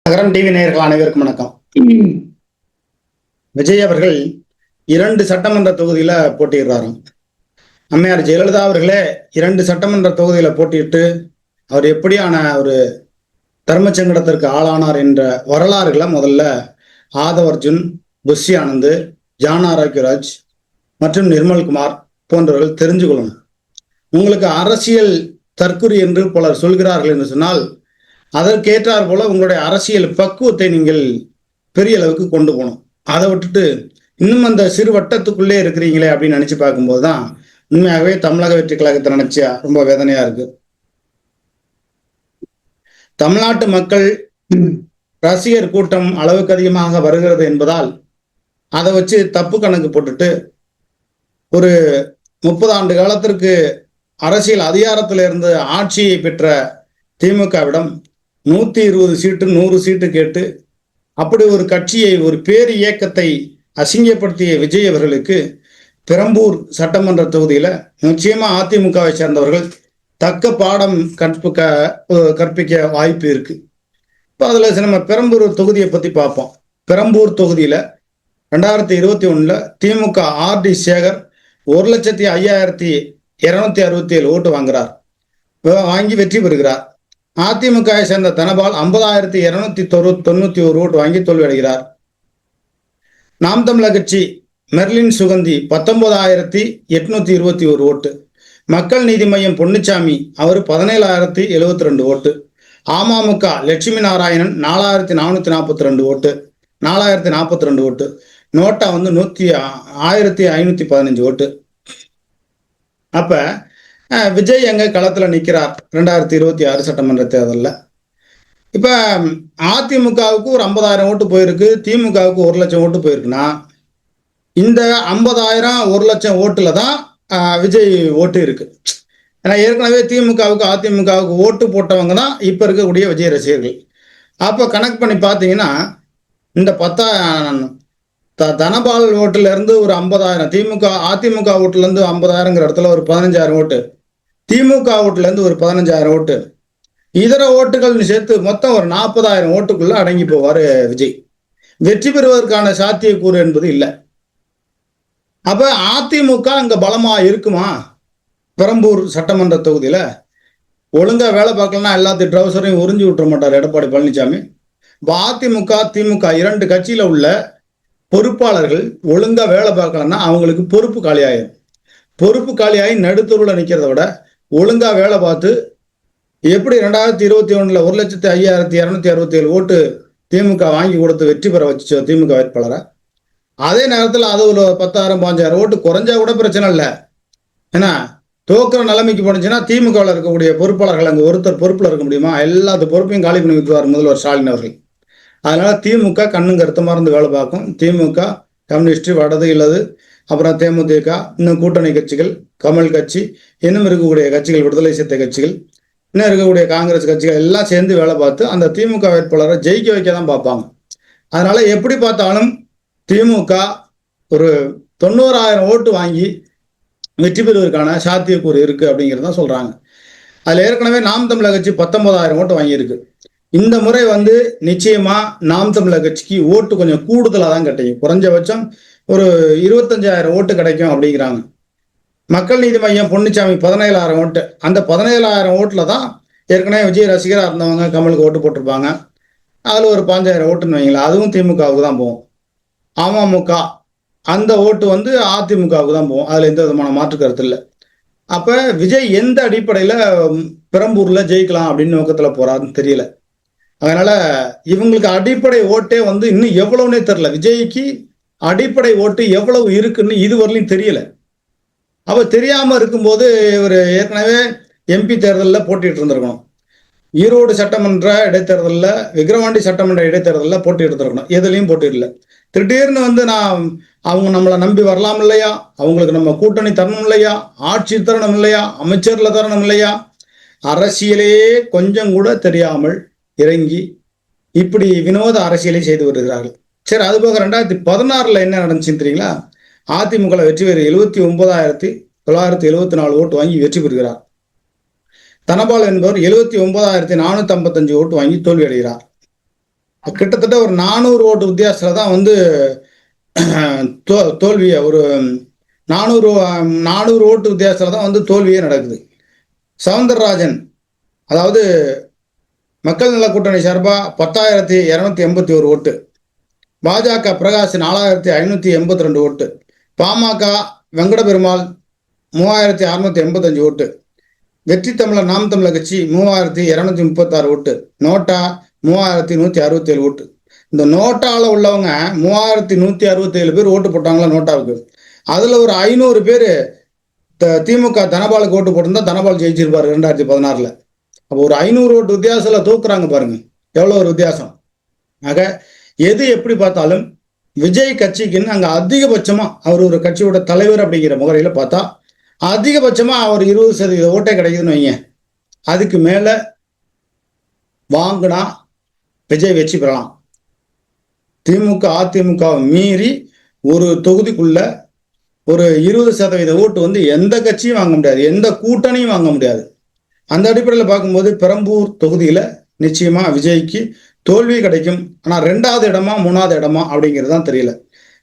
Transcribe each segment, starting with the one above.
நகரம் டிவி நேயர்கள் அனைவருக்கும் வணக்கம். விஜய் அவர்கள் 2 சட்டமன்ற தொகுதியில போட்டியிடுறாரு. அம்மையார் ஜெயலலிதா அவர்களே 2 சட்டமன்ற தொகுதியில போட்டியிட்டு அவர் எப்படியான ஒரு தர்மசங்கடத்திற்கு ஆளானார் என்ற வரலாறுகளை முதல்ல ஆதவ் அர்ஜுன், புஷி ஆனந்த், ஜான் ஆரோக்கியராஜ் மற்றும் நிர்மல்குமார் போன்றவர்கள் தெரிஞ்சு கொள்ளணும். உங்களுக்கு அரசியல் தற்குறி என்று பலர் சொல்கிறார்கள் என்று சொன்னால் அதற்கேற்றார் போல உங்களுடைய அரசியல் பக்குவத்தை நீங்கள் பெரிய அளவுக்கு கொண்டு போகணும். அதை விட்டுட்டு இன்னும் அந்த சிறு வட்டத்துக்குள்ளே இருக்கிறீங்களே அப்படின்னு நினைச்சு பார்க்கும்போது தான் உண்மையாகவே தமிழக வெற்றி கழகத்தை நினைச்சா ரொம்ப வேதனையா இருக்கு. தமிழ்நாட்டு மக்கள் ரசிகர் கூட்டம் அளவுக்கு அதிகமாக வருகிறது என்பதால் அதை வச்சு தப்பு கணக்கு போட்டுட்டு ஒரு 30 ஆண்டு காலத்திற்கு அரசியல் அதிகாரத்திலிருந்து ஆட்சியை பெற்ற திமுகவிடம் 120 சீட்டு 100 சீட்டு கேட்டு அப்படி ஒரு கட்சியை, ஒரு பேர் இயக்கத்தை அசிங்கப்படுத்திய விஜய் அவர்களுக்கு பெரம்பூர் சட்டமன்ற தொகுதியில நிச்சயமா அதிமுகவை சேர்ந்தவர்கள் தக்க பாடம் கற்பிக்க வாய்ப்பு இருக்கு. இப்போ அதுல நம்ம பெரம்பூர் தொகுதியை பத்தி பார்ப்போம். பெரம்பூர் தொகுதியில 2021 திமுக ஆர்டி சேகர் 1,05,267 ஓட்டு வாங்கி வெற்றி பெறுகிறார். அதிமுகவை சேர்ந்த தனபால் 50,291 ஓட்டு வாங்கி தோல்வியடைகிறார். நாம் தமிழர் கட்சி மெர்லின் சுகந்தி 19,821 ஓட்டு. மக்கள் நீதி மையம் பொன்னுச்சாமி அவர் 17,072 ஓட்டு. அமமுக லட்சுமி நாராயணன் 4,442 ஓட்டு. 4,042 ஓட்டு. நோட்டா 1,515 ஓட்டு. அப்ப விஜய் எங்க களத்துல நிற்கிறார் 2026 சட்டமன்ற தேர்தலில். இப்ப அதிமுகவுக்கு ஒரு 50,000 ஓட்டு போயிருக்கு, திமுகவுக்கு 1,00,000 ஓட்டு போயிருக்குன்னா இந்த 50,000 1,00,000 ஓட்டுல தான் விஜய் ஓட்டு இருக்கு. ஏன்னா ஏற்கனவே திமுகவுக்கு அதிமுகவுக்கு ஓட்டு போட்டவங்க தான் இப்ப இருக்கக்கூடிய விஜய் ரசிகர்கள். அப்ப கணக்கு பண்ணி பார்த்தீங்கன்னா இந்த தனபால் ஓட்டுல இருந்து ஒரு 50,000, அதிமுக ஓட்டுல இருந்து 50,000ங்கிற இடத்துல ஒரு 15,000 ஓட்டு, திமுக ஓட்டுல இருந்து ஒரு 15,000 ஓட்டு, இதர ஓட்டுகள் சேர்த்து மொத்தம் ஒரு 40,000 ஓட்டுக்குள்ள அடங்கி போவாரு விஜய். வெற்றி பெறுவதற்கான சாத்தியக்கூறு என்பது இல்லை. அப்ப அதிமுக அங்க பலமா இருக்குமா? பெரம்பூர் சட்டமன்ற தொகுதியில ஒழுங்கா வேலை பார்க்கலன்னா எல்லாத்தையும் ட்ரௌசரையும் உறிஞ்சி விட்டுற மாட்டார் எடப்பாடி பழனிசாமி. அதிமுக திமுக 2 கட்சியில உள்ள பொறுப்பாளர்கள் ஒழுங்கா வேலை பார்க்கலன்னா அவங்களுக்கு பொறுப்பு காலியாயிரும். பொறுப்பு காலியாகி நடுத்தூரில் நிற்கிறத விட ஒழுங்கா வேலை பார்த்து எப்படி 2021 1,05,267 ஓட்டு திமுக வாங்கி கொடுத்து வெற்றி பெற வச்சோ திமுக வேட்பாளரை, அதே நேரத்தில் அது ஒரு 10,000 15,000 ஓட்டு குறைஞ்சா கூட பிரச்சனை இல்லை. ஏன்னா தோக்குற நிலைமைக்கு போனுச்சுன்னா திமுகவில் இருக்கக்கூடிய பொறுப்பாளர்கள் அங்கே ஒருத்தர் பொறுப்பில் இருக்க முடியுமா? எல்லாத்து பொறுப்பையும் காலி பண்ணி விட்டுவார் முதல்வர் ஸ்டாலின் அவர்கள். அதனால திமுக கண்ணும் கருத்தமாக இருந்து வேலை பார்க்கும். திமுக, கம்யூனிஸ்ட், வடது இல்லது, அப்புறம் தேமுதிக, இன்னும் கூட்டணி கட்சிகள், கமல் கட்சி, இன்னும் இருக்கக்கூடிய கட்சிகள், விடுதலை சிறுத்தை கட்சிகள், இன்னும் இருக்கக்கூடிய காங்கிரஸ் கட்சிகள் எல்லாம் சேர்ந்து வேலை பார்த்து அந்த திமுக வேட்பாளரை ஜெயிக்க வைக்க தான் பார்ப்பாங்க. அதனால எப்படி பார்த்தாலும் திமுக ஒரு 90,000 ஓட்டு வாங்கி வெற்றி பெறுவதற்கான சாத்தியக்கூறு இருக்கு அப்படிங்கிறதான் சொல்றாங்க. அதுல ஏற்கனவே நாம் தமிழர் கட்சி 19,000 ஓட்டு வாங்கியிருக்கு. இந்த முறை நிச்சயமா நாம் தமிழர் கட்சிக்கு ஓட்டு கொஞ்சம் கூடுதலாக தான் கிடைக்கும். குறைஞ்சபட்சம் ஒரு 25,000 ஓட்டு கிடைக்கும் அப்படிங்கிறாங்க. மக்கள் நீதி மையம் பொன்னுச்சாமி 17,000 ஓட்டு. அந்த 17,000 ஓட்டுல தான் ஏற்கனவே விஜய் ரசிகராக இருந்தவங்க கமலுக்கு ஓட்டு போட்டிருப்பாங்க. அதுல ஒரு 5,000 ஓட்டுன்னு வைங்களேன், அதுவும் திமுகவுக்கு தான் போகும். அமமுக அந்த ஓட்டு அதிமுகவுக்கு தான் போகும். அதுல எந்த விதமான மாற்று கருத்து இல்லை. அப்ப விஜய் எந்த அடிப்படையில பெரம்பூர்ல ஜெயிக்கலாம் அப்படின்னு நோக்கத்துல போறாருன்னு தெரியல. அதனால இவங்களுக்கு அடிப்படை ஓட்டே இன்னும் எவ்வளவுன்னே தெரியல. விஜய்க்கு அடிப்படை ஓட்டு எவ்வளவு இருக்குன்னு இதுவரையிலும் தெரியல. அவ தெரியாம இருக்கும்போது இவர் ஏற்கனவே எம்பி தேர்தலில் போட்டிட்டு இருந்திருக்கணும். ஈரோடு சட்டமன்ற இடைத்தேர்தலில், விக்கிரவாண்டி சட்டமன்ற இடைத்தேர்தலில் போட்டிட்டு இருந்திருக்கணும். எதுலையும் போட்டிடல. திடீர்னு நான் அவங்க நம்மளை நம்பி வரலாம் இல்லையா, அவங்களுக்கு நம்ம கூட்டணி தரணும் இல்லையா, ஆட்சி தரணும் இல்லையா, அமைச்சர்ல தரணும் இல்லையா, அரசியலே கொஞ்சம் கூட தெரியாமல் இறங்கி இப்படி வினோத அரசியலை செய்து வருகிறார்கள். சரி, அது போக 2016 என்ன நடந்துச்சுன்னு தெரியுங்களா? அதிமுக வெற்றி பெற 79,974 ஓட்டு வாங்கி வெற்றி பெறுகிறார். தனபால் என்பவர் 79,455 ஓட்டு வாங்கி தோல்வி அடைகிறார். கிட்டத்தட்ட ஒரு 400 ஓட்டு வித்தியாசத்துல தான் வந்து தோல்வியை ஒரு 400 ஓட்டு வித்தியாசத்துல தான் வந்து தோல்வியே நடக்குது. சவுந்தரராஜன், அதாவது மக்கள் நல கூட்டணி சார்பா 10,281 ஓட்டு, பாஜக பிரகாஷ் 4,582 ஓட்டு, பாமக வெங்கட பெருமாள் 3,685 ஓட்டு, வெற்றி தமிழர் நாம் தமிழர் கட்சி 3,236 ஓட்டு, நோட்டா 3,167 ஓட்டு. இந்த நோட்டால உள்ளவங்க 3,167 பேர் ஓட்டு போட்டாங்களா நோட்டாவுக்கு. அதுல ஒரு 500 பேர் திமுக தனபாலுக்கு ஓட்டு போட்டிருந்தா தனபால் ஜெயிச்சிருப்பாரு 2016. அப்போ ஒரு 500 ஓட்டு வித்தியாசத்துல தூக்குறாங்க பாருங்க, எவ்வளவு ஒரு வித்தியாசம். ஆக எது எப்படி பார்த்தாலும் விஜய் கட்சிக்குன்னு அங்க அதிகபட்சமா அவர் ஒரு கட்சியோட தலைவர் அப்படிங்கிற முறையில பார்த்தா அதிகபட்சமா அவர் 20% ஓட்டே கிடைக்குதுன்னு வைங்க. அதுக்கு மேல வாங்கினா விஜய் வெற்றி பெறலாம். திமுக அதிமுக மீறி ஒரு தொகுதிக்குள்ள ஒரு 20% ஓட்டு வந்து எந்த கட்சியும் வாங்க முடியாது, எந்த கூட்டணியும் வாங்க முடியாது. அந்த அடிப்படையில் பார்க்கும்போது பெரம்பூர் தொகுதியில நிச்சயமா விஜய்க்கு தோல்வி கிடைக்கும். ஆனா 2வது இடமா 3வது இடமா அப்படிங்கிறது தான் தெரியல.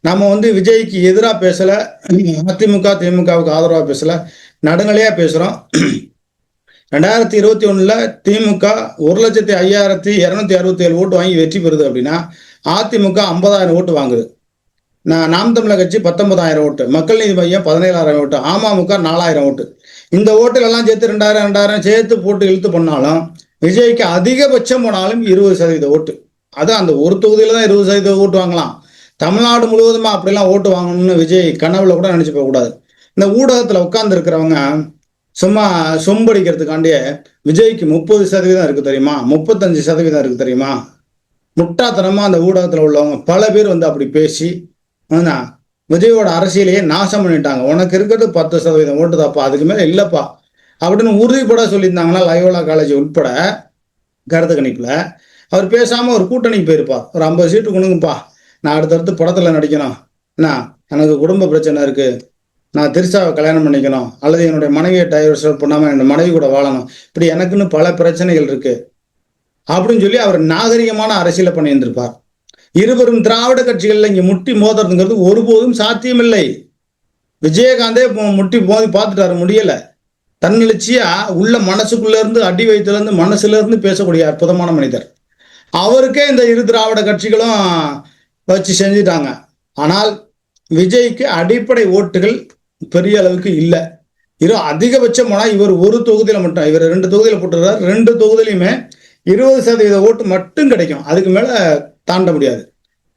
நம்ம வந்து விஜய்க்கு எதிராக பேசல, அதிமுக திமுகவுக்கு ஆதரவாக பேசல, நடுநிலையா பேசுறோம். 2021 திமுக 1,05,267 ஓட்டு வாங்கி வெற்றி பெறுது அப்படின்னா அதிமுக 50,000 ஓட்டு வாங்குது. நாம் தமிழர் கட்சி 19,000 ஓட்டு, மக்கள் நீதி மையம் 17,000 ஓட்டு, அமமுக 4,000 ஓட்டு. இந்த ஓட்டுல எல்லாம் சேர்த்து 2,000 சேர்த்து போட்டு இழுத்து பண்ணாலும் விஜய்க்கு அதிகபட்சம் போனாலும் 20% ஓட்டு. அது அந்த ஒரு தொகுதியில தான் 20% ஓட்டு வாங்கலாம். தமிழ்நாடு முழுவதுமா அப்படிலாம் ஓட்டு வாங்கணும்னு விஜய் கனவுல கூட நினைச்சு போக கூடாது. இந்த ஊடகத்துல உட்கார்ந்து இருக்கிறவங்க சும்மா சொம்படிக்கிறதுக்காண்டியே விஜய்க்கு 30% இருக்கு தெரியுமா, 35% இருக்கு தெரியுமா, முட்டாத்தனமா அந்த ஊடகத்துல உள்ளவங்க பல பேர் வந்து அப்படி பேசி விஜயோட அரசியலையே நாசம் பண்ணிட்டாங்க. உனக்கு இருக்கிறது 10% ஓட்டு தாப்பா, அதுக்கு மேல இல்லப்பா அப்படின்னு உறுதிப்பட சொல்லியிருந்தாங்கன்னா லயோலா காலேஜ் உட்பட கருத்து கணிப்புல அவர் பேசாம ஒரு கூட்டணிக்கு போயிருப்பார். ஒரு 50 சீட்டு கொடுங்கப்பா, நான் அடுத்தடுத்து படத்துல நடிக்கணும், என்ன எனக்கு குடும்ப பிரச்சனை இருக்கு, நான் திரிசாவை கல்யாணம் பண்ணிக்கணும், அல்லது என்னுடைய மனைவியை டைவர்ஸ் பண்ணாம என்னோட மனைவி கூட வாழணும், இப்படி எனக்குன்னு பல பிரச்சனைகள் இருக்கு அப்படின்னு சொல்லி அவர் நாகரிகமான அரசியலை பண்ணியிருந்திருப்பார். இருவரும் திராவிட கட்சிகள்ல இங்க முட்டி மோதுறதுங்கிறது ஒருபோதும் சாத்தியமில்லை. விஜயகாந்தே முட்டி மோதி பார்த்துட்டாரு, முடியல. தன்னெழுச்சியா உள்ள மனசுக்குள்ள இருந்து அடி வயிற்றுல இருந்து மனசுல இருந்து பேசக்கூடிய அற்புதமான மனிதர். அவருக்கே இந்த இரு திராவிட கட்சிகளும் வச்சு செஞ்சுட்டாங்க. ஆனால் விஜய்க்கு அடிப்படை ஓட்டுகள் பெரிய அளவுக்கு இல்லை. அதிகபட்சம் போனா இவர் ஒரு தொகுதியில மட்டும், இவர் 2 தொகுதியில போட்டுறாரு, 2 தொகுதியிலுமே 20% ஓட்டு மட்டும் கிடைக்கும், அதுக்கு மேல தாண்ட முடியாது.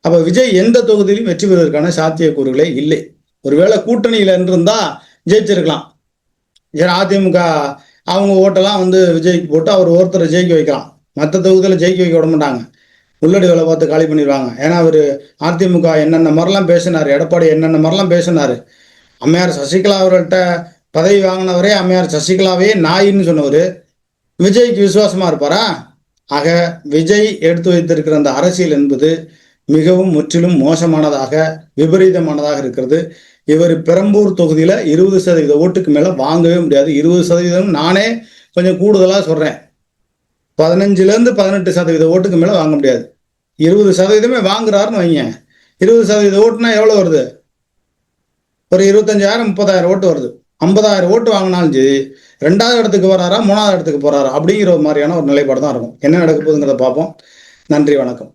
அப்ப விஜய் எந்த தொகுதியிலும் வெற்றி பெறுவதற்கான சாத்தியக்கூறுகளே இல்லை. ஒருவேளை கூட்டணியில இருந்திருந்தா ஜெயிச்சிருக்கலாம். அதிமுக அவங்க ஓட்டெல்லாம் வந்து விஜய்க்கு போட்டு அவர் ஒருத்தரை ஜெயிக்க வைக்கலாம், மற்ற தொகுதியில ஜெயிக்க வைக்க விட மாட்டாங்க, உள்ளடி வேலை பார்த்து காலி பண்ணிடுவாங்க. ஏன்னா அவர் அதிமுக என்னென்ன மாதிரிலாம் பேசினாரு, எடப்பாடி என்னென்ன மாதிரிலாம் பேசினாரு, அம்மையார் சசிகலா அவர்கள்ட்ட பதவி வாங்கினவரே அம்மையார் சசிகலாவே நாயின்னு சொன்னவர் விஜய்க்கு விசுவாசமா இருப்பாரா? ஆக விஜய் எடுத்து வைத்திருக்கிற அந்த அரசியல் என்பது மிகவும் முற்றிலும் மோசமானதாக விபரீதமானதாக இருக்கிறது. இவர் பெரம்பூர் தொகுதியில 20% ஓட்டுக்கு மேல வாங்கவே முடியாது. 20% நானே கொஞ்சம் கூடுதலா சொல்றேன், 15 to 18% ஓட்டுக்கு மேல வாங்க முடியாது. 20% வாங்குறாருன்னு வைங்க, 20% ஓட்டுனா எவ்வளவு வருது? ஒரு 25,000 30,000 ஓட்டு வருது. 50,000 ஓட்டு வாங்கினாலும் சரி 2வது இடத்துக்கு வராரா 3வது இடத்துக்கு போறாரா அப்படிங்கிற மாதிரியான ஒரு நிலைப்பாடு தான் இருக்கும். என்ன நடக்க போகுதுங்கிறத பார்ப்போம். நன்றி, வணக்கம்.